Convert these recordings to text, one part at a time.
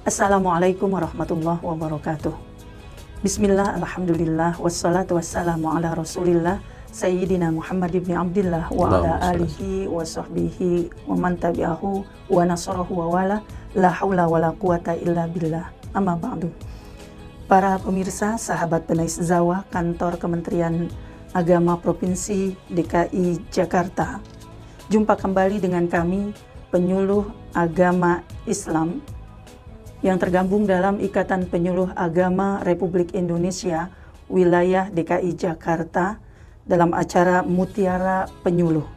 Assalamualaikum warahmatullahi wabarakatuh. Bismillah, alhamdulillah, wassalatu wassalamu ala rasulillah Sayyidina Muhammad ibn Abdillah wa ala alihi wa sahbihi wa man tabi'ahu wa nasarahu wa wala la hawla wa la quwata illa billah, amma ba'du. Para pemirsa, sahabat Benais Zawa, kantor Kementerian Agama Provinsi DKI Jakarta, jumpa kembali dengan kami, penyuluh agama Islam yang tergabung dalam Ikatan Penyuluh Agama Republik Indonesia Wilayah DKI Jakarta dalam acara Mutiara Penyuluh.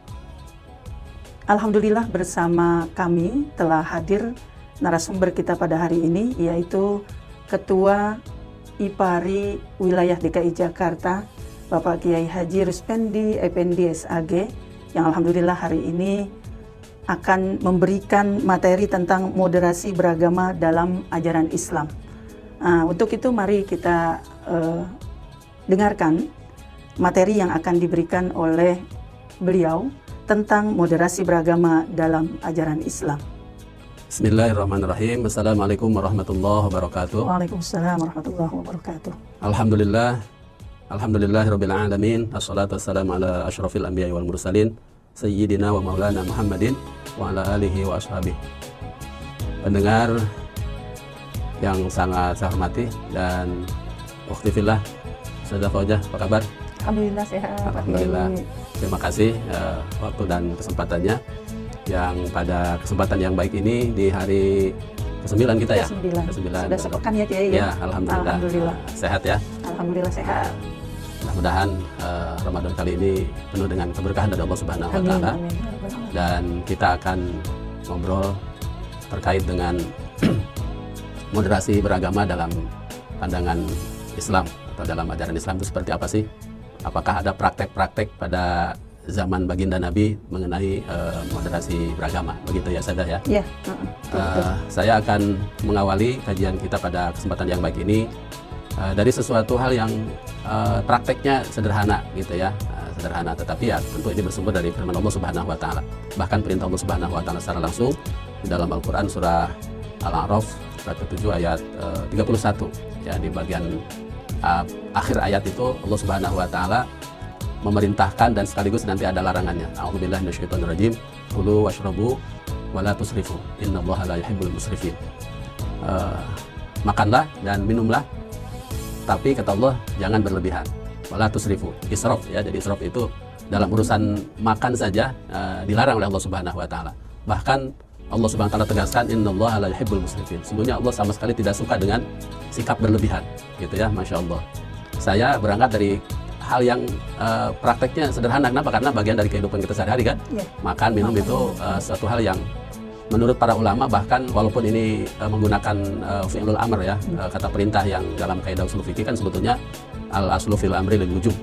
Alhamdulillah, bersama kami telah hadir narasumber kita pada hari ini, yaitu Ketua IPARI Wilayah DKI Jakarta, Bapak Kiai Haji Ruspendi Effendi SAG, yang alhamdulillah hari ini akan memberikan materi tentang moderasi beragama dalam ajaran Islam. Untuk itu mari kita dengarkan materi yang akan diberikan oleh beliau tentang moderasi beragama dalam ajaran Islam. Bismillahirrahmanirrahim. Assalamualaikum warahmatullahi wabarakatuh. Waalaikumsalam warahmatullahi wabarakatuh. Alhamdulillahirabbil alamin. Assalatu wassalamu ala asyrafil anbiya'i wal mursalin Sayyidina wa maulana Muhammadin wa ala alihi wa ashabihi. Pendengar yang sangat saya hormati dan ukhti fillah, Ustazah Fauzah, apa kabar? Alhamdulillah sehat. Alhamdulillah. Terima kasih waktu dan kesempatannya, yang pada kesempatan yang baik ini di hari ke-9 kita ya? Ke-9. Sudah sepekan ya Kiai ya? Alhamdulillah. Alhamdulillah. Sehat ya? Alhamdulillah sehat. Mudah-mudahan Ramadan kali ini penuh dengan keberkahan dari Allah Subhanahu wa Ta'ala. Dan kita akan ngobrol terkait dengan moderasi beragama dalam pandangan Islam atau dalam ajaran Islam itu seperti apa sih? Apakah ada praktek-praktek pada zaman baginda Nabi mengenai moderasi beragama? Begitu ya Sadah ya? Iya. Saya akan mengawali kajian kita pada kesempatan yang baik ini dari sesuatu hal yang prakteknya sederhana gitu ya, sederhana, tetapi ya tentu ini bersumber dari firman Allah Subhanahu wa Ta'ala. Bahkan perintah Allah Subhanahu wa Ta'ala secara langsung di dalam Al-Qur'an surah Al-A'raf surat ke-7 ayat 31 ya, di bagian akhir ayat itu Allah Subhanahu wa Ta'ala memerintahkan dan sekaligus nanti ada larangannya. A'udzubillahi minasyaitonirrajim. Kulu washrabu wala tusrifu. Innallaha la yuhibbul musrifin. Makanlah dan minumlah, tapi kata Allah jangan berlebihan. Wala tusrifu. Israf ya. Jadi israf itu dalam urusan makan saja dilarang oleh Allah Subhanahu wa Ta'ala. Bahkan Allah Subhanahu wa Ta'ala tegaskan innallaha la yuhibbul musrifin. Sesungguhnya Allah sama sekali tidak suka dengan sikap berlebihan. Gitu ya, Masya Allah. Saya berangkat dari hal yang prakteknya sederhana. Kenapa? Karena bagian dari kehidupan kita sehari-hari kan. Ya. Makan, minum itu suatu hal yang menurut para ulama, bahkan walaupun ini menggunakan fi'lul amr ya, kata perintah yang dalam kaidah ushul fikih kan sebetulnya al-aslu fil amri lil wujub.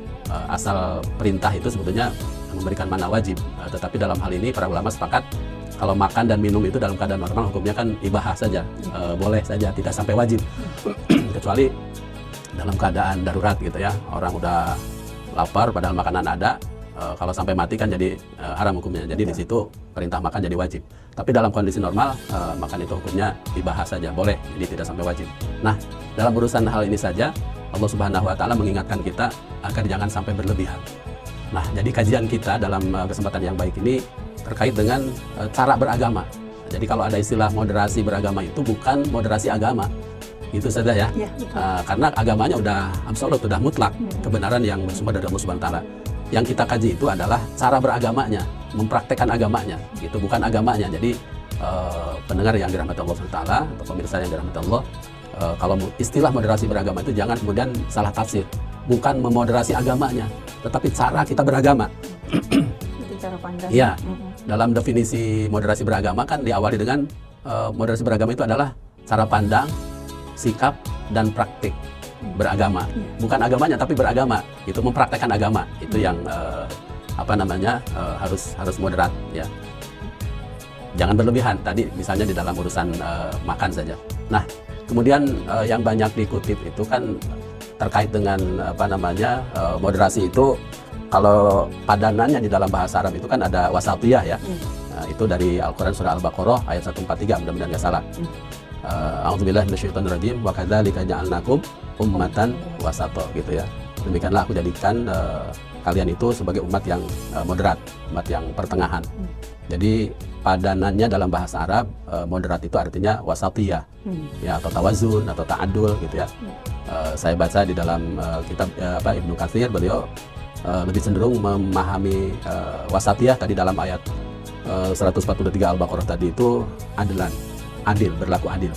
Asal perintah itu sebetulnya memberikan makna wajib. Tetapi dalam hal ini para ulama sepakat kalau makan dan minum itu dalam keadaan normal hukumnya kan ibahah saja, boleh saja, tidak sampai wajib. Kecuali dalam keadaan darurat gitu ya, orang udah lapar padahal makanan ada, kalau sampai mati kan jadi haram hukumnya. Jadi di situ perintah makan jadi wajib. Tapi dalam kondisi normal makan itu hukumnya ibahah saja, boleh, jadi tidak sampai wajib. Nah, dalam urusan hal ini saja Allah Subhanahu wa Ta'ala mengingatkan kita agar jangan sampai berlebihan. Nah, jadi kajian kita dalam kesempatan yang baik ini terkait dengan cara beragama. Jadi kalau ada istilah moderasi beragama itu bukan moderasi agama, itu saja ya. Karena agamanya udah absolut, udah mutlak, kebenaran yang bersumber dari Allah Subhanahu wa Ta'ala. Yang kita kaji itu adalah cara beragamanya, mempraktekkan agamanya, gitu, bukan agamanya. Jadi pendengar yang dirahmati Allah Subhanahu wa Ta'ala atau pemirsa yang dirahmati Allah, kalau istilah moderasi beragama itu jangan kemudian salah tafsir. Bukan memoderasi agamanya, tetapi cara kita beragama. Itu cara pandang. Ya, dalam definisi moderasi beragama kan diawali dengan moderasi beragama itu adalah cara pandang, sikap, dan praktik beragama. Bukan agamanya tapi beragama. Itu mempraktekkan agama. Itu yang harus moderat ya. Jangan berlebihan. Tadi misalnya di dalam urusan makan saja. Nah, kemudian yang banyak dikutip itu kan terkait dengan moderasi itu, kalau padanannya di dalam bahasa Arab itu kan ada wasatiyah ya. Itu dari Al-Quran surah Al-Baqarah ayat 143, mudah-mudahan nggak salah. a'udzubillahi minasyaitonirrajim wa kadzalika ja'alnakum ummatan wasata gitu ya. Demikianlah aku jadikan kalian itu sebagai umat yang moderat, umat yang pertengahan. Jadi padanannya dalam bahasa Arab moderat itu artinya wasatiyah, ya, atau tawazun atau ta'adul gitu ya. Saya baca di dalam kitab Ibnu Katsir, beliau lebih cenderung memahami wasatiyah tadi dalam ayat 143 Al-Baqarah tadi itu adilan, adil, berlaku adil,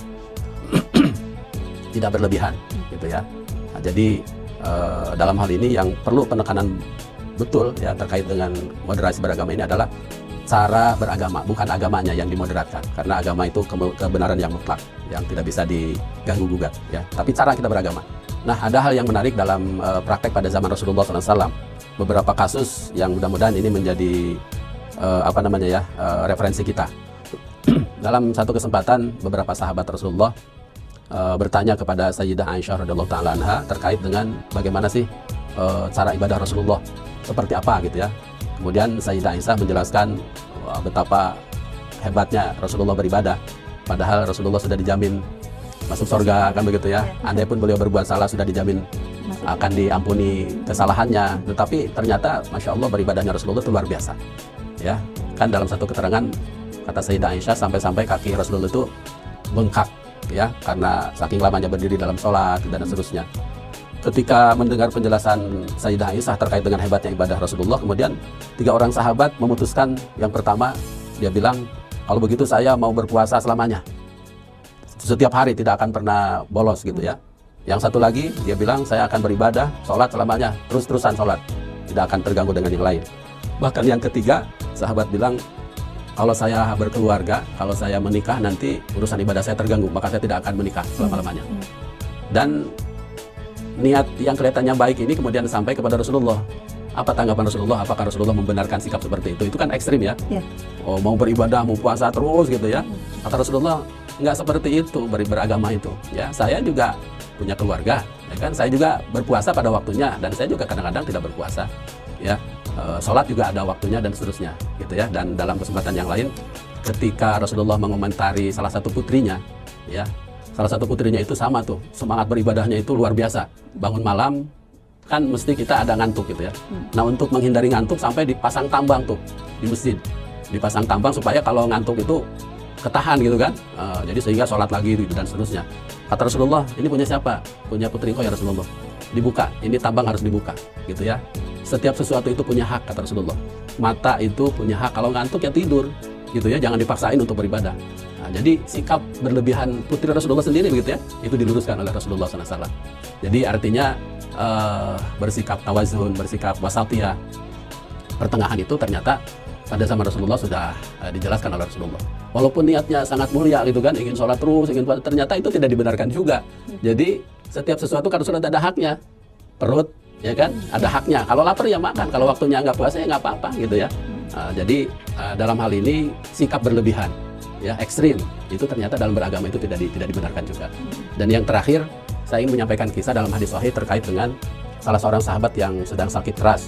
tidak berlebihan gitu ya. Nah, jadi dalam hal ini yang perlu penekanan betul ya terkait dengan moderasi beragama ini adalah cara beragama, bukan agamanya yang dimoderatkan, karena agama itu kebenaran yang mutlak yang tidak bisa diganggu gugat ya, tapi cara kita beragama. Nah, ada hal yang menarik dalam praktek pada zaman Rasulullah SAW, beberapa kasus yang mudah-mudahan ini menjadi referensi kita. Dalam satu kesempatan beberapa sahabat Rasulullah bertanya kepada Sayyidah Aisyah radhiyallahu taala anha terkait dengan bagaimana sih cara ibadah Rasulullah, seperti apa gitu ya. Kemudian Sayyidah Aisyah menjelaskan betapa hebatnya Rasulullah beribadah, padahal Rasulullah sudah dijamin masuk surga, kan begitu ya. Andai pun beliau berbuat salah sudah dijamin akan diampuni kesalahannya, tetapi ternyata Masya Allah beribadahnya Rasulullah itu luar biasa ya. Kan dalam satu keterangan kata Sayyidah Aisyah sampai-sampai kaki Rasulullah itu bengkak ya, karena saking lamanya berdiri dalam sholat dan seterusnya. Ketika mendengar penjelasan Sayyidah Aisyah terkait dengan hebatnya ibadah Rasulullah, kemudian 3 orang sahabat memutuskan, yang pertama dia bilang, kalau begitu saya mau berpuasa selamanya, setiap hari tidak akan pernah bolos gitu ya. Yang satu lagi dia bilang, saya akan beribadah, sholat selamanya, terus-terusan sholat, tidak akan terganggu dengan yang lain. Bahkan yang ketiga, sahabat bilang, kalau saya berkeluarga, kalau saya menikah nanti urusan ibadah saya terganggu, maka saya tidak akan menikah selama-lamanya. Dan niat yang kelihatannya baik ini kemudian sampai kepada Rasulullah. Apa tanggapan Rasulullah? Apakah Rasulullah membenarkan sikap seperti itu? Itu kan ekstrim ya. Oh, mau beribadah, mau puasa terus gitu ya. Kata Rasulullah, nggak seperti itu beragama itu. Ya, saya juga punya keluarga, ya kan? Saya juga berpuasa pada waktunya, dan saya juga kadang-kadang tidak berpuasa. Ya, sholat juga ada waktunya dan seterusnya, gitu ya. Dan dalam kesempatan yang lain, ketika Rasulullah mengomentari salah satu putrinya, ya, salah satu putrinya itu sama tuh, semangat beribadahnya itu luar biasa. Bangun malam, kan mesti kita ada ngantuk gitu ya. Nah, untuk menghindari ngantuk sampai dipasang tambang tuh di masjid. Dipasang tambang supaya kalau ngantuk itu ketahan gitu kan. Jadi sehingga sholat lagi gitu dan seterusnya. Kata Rasulullah, ini punya siapa? Punya putri kau ya Rasulullah. Dibuka, ini tambang harus dibuka gitu ya. Setiap sesuatu itu punya hak, kata Rasulullah. Mata itu punya hak, kalau ngantuk ya tidur gitu ya, jangan dipaksain untuk beribadah. Nah, jadi sikap berlebihan putri Rasulullah sendiri begitu ya, itu diluruskan oleh Rasulullah SAW. Jadi artinya bersikap tawazun, bersikap wasatiyah, pertengahan itu ternyata pada zaman Rasulullah sudah dijelaskan oleh Rasulullah. Walaupun niatnya sangat mulia gitu kan, ingin sholat terus, ternyata itu tidak dibenarkan juga. Jadi setiap sesuatu kan sudah ada haknya. Perut ya kan ada haknya, kalau lapar ya makan, kalau waktunya nggak puasa ya nggak apa-apa gitu ya. Jadi dalam hal ini sikap berlebihan ya, ekstrim, itu ternyata dalam beragama itu tidak dibenarkan juga. Dan yang terakhir, saya ingin menyampaikan kisah dalam hadis sahih terkait dengan salah seorang sahabat yang sedang sakit keras.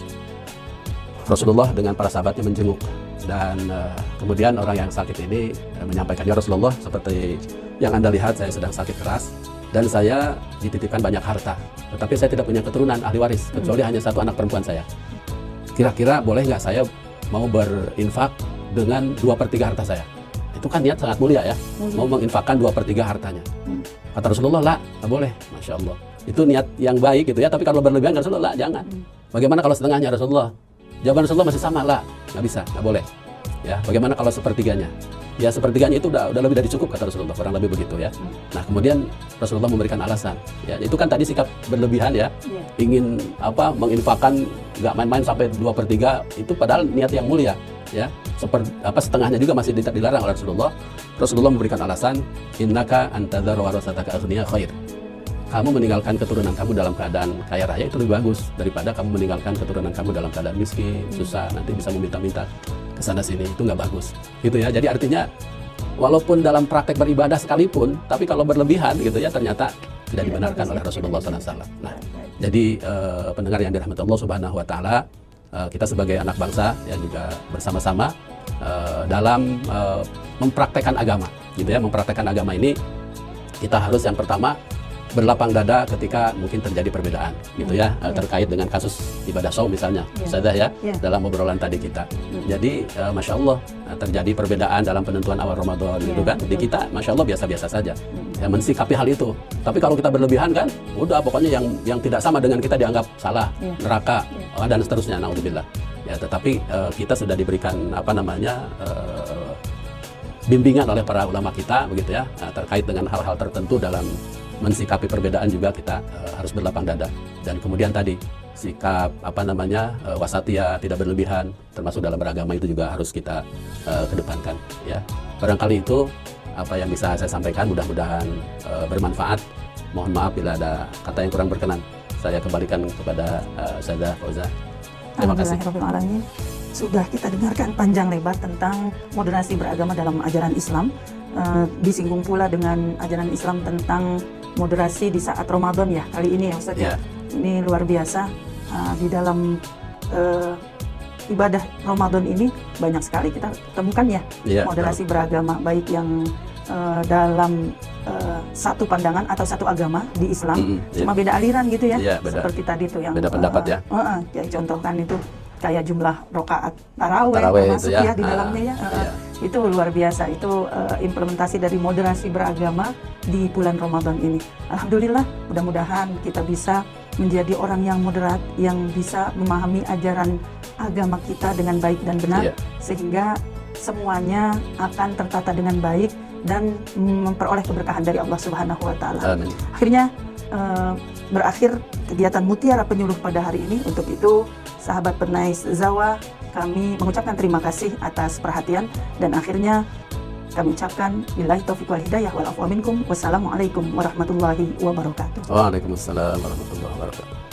Rasulullah dengan para sahabatnya menjenguk, dan kemudian orang yang sakit ini menyampaikan, ya Rasulullah, seperti yang Anda lihat saya sedang sakit keras dan saya dititipkan banyak harta, tetapi saya tidak punya keturunan ahli waris kecuali hanya satu anak perempuan saya. Kira-kira boleh nggak saya mau berinfak dengan 2/3 harta saya? Itu kan niat sangat mulia ya, mau menginfakkan 2/3 hartanya. Kata Rasulullah, lah, nggak boleh. Masya Allah, itu niat yang baik gitu ya, tapi kalau berlebihan Rasulullah, jangan. Bagaimana kalau setengahnya Rasulullah? Jawaban Rasulullah masih sama, lah, nggak bisa, nggak boleh. Ya, bagaimana kalau sepertiganya? Ya, sepertiganya itu udah lebih dari cukup, kata Rasulullah, kurang lebih begitu ya. Nah, kemudian Rasulullah memberikan alasan. Ya, itu kan tadi sikap berlebihan ya, ingin menginfakkan nggak main-main sampai 2/3, itu padahal niat yang mulia. Ya, setengahnya juga masih dilarang oleh Rasulullah. Rasulullah memberikan alasan, innaka antadzar warasataka aghniya khair. Kamu meninggalkan keturunan kamu dalam keadaan kaya raya itu lebih bagus daripada kamu meninggalkan keturunan kamu dalam keadaan miskin, susah, nanti bisa meminta-minta ke sana sini, itu nggak bagus. Gitu ya. Jadi artinya walaupun dalam praktek beribadah sekalipun, tapi kalau berlebihan gitu ya, ternyata tidak dibenarkan oleh Rasulullah SAW. Nah, jadi pendengar yang dirahmati Allah Subhanahu wa taala, kita sebagai anak bangsa ya juga bersama-sama dalam mempraktekkan agama gitu ya. Mempraktekkan agama ini kita harus yang pertama berlapang dada ketika mungkin terjadi perbedaan gitu ya, terkait dengan kasus ibadah saum misalnya, Ustazah ya, dalam obrolan tadi kita. Jadi Masya Allah terjadi perbedaan dalam penentuan awal Ramadan gitu kan, di kita Masya Allah biasa-biasa saja ya mensikapi hal itu. Tapi kalau kita berlebihan kan, udah pokoknya yang tidak sama dengan kita dianggap salah, neraka dan seterusnya, naudzubillah. Ya, tetapi kita sudah diberikan bimbingan oleh para ulama kita begitu ya, terkait dengan hal-hal tertentu dalam mensikapi perbedaan juga kita harus berlapang dada. Dan kemudian tadi sikap wasatiyah, tidak berlebihan, termasuk dalam beragama itu juga harus kita kedepankan ya. Barangkali itu apa yang bisa saya sampaikan, mudah-mudahan bermanfaat. Mohon maaf bila ada kata yang kurang berkenan. Saya kembalikan kepada Ustazah Fauzah. Terima kasih. Alhamdulillahirrahmanirrahim. Sudah kita dengarkan panjang lebar tentang moderasi beragama dalam ajaran Islam. Disinggung pula dengan ajaran Islam tentang moderasi di saat Ramadan ya kali ini ya Ustaz ya. Ini luar biasa. Di dalam ibadah Ramadan ini banyak sekali kita temukan ya moderasi beragama, baik yang dalam satu pandangan atau satu agama di Islam, cuma beda aliran gitu ya, seperti tadi tuh yang beda pendapat ya. Yang contohkan itu kayak jumlah rakaat tarawih termasuk ya di dalamnya ya. Itu luar biasa, itu implementasi dari moderasi beragama di bulan Ramadan ini. Alhamdulillah, mudah-mudahan kita bisa menjadi orang yang moderat, yang bisa memahami ajaran agama kita dengan baik dan benar, sehingga semuanya akan tertata dengan baik dan memperoleh keberkahan dari Allah Subhanahu wa Ta'ala. Akhirnya berakhir kegiatan Mutiara Penyuluh pada hari ini. Untuk itu, sahabat Bernais Zawa, kami mengucapkan terima kasih atas perhatian, dan akhirnya kami ucapkan billahi taufiq wal hidayah wal afwa minkum. Wassalamualaikum warahmatullahi wabarakatuh. Waalaikumsalam warahmatullahi wabarakatuh.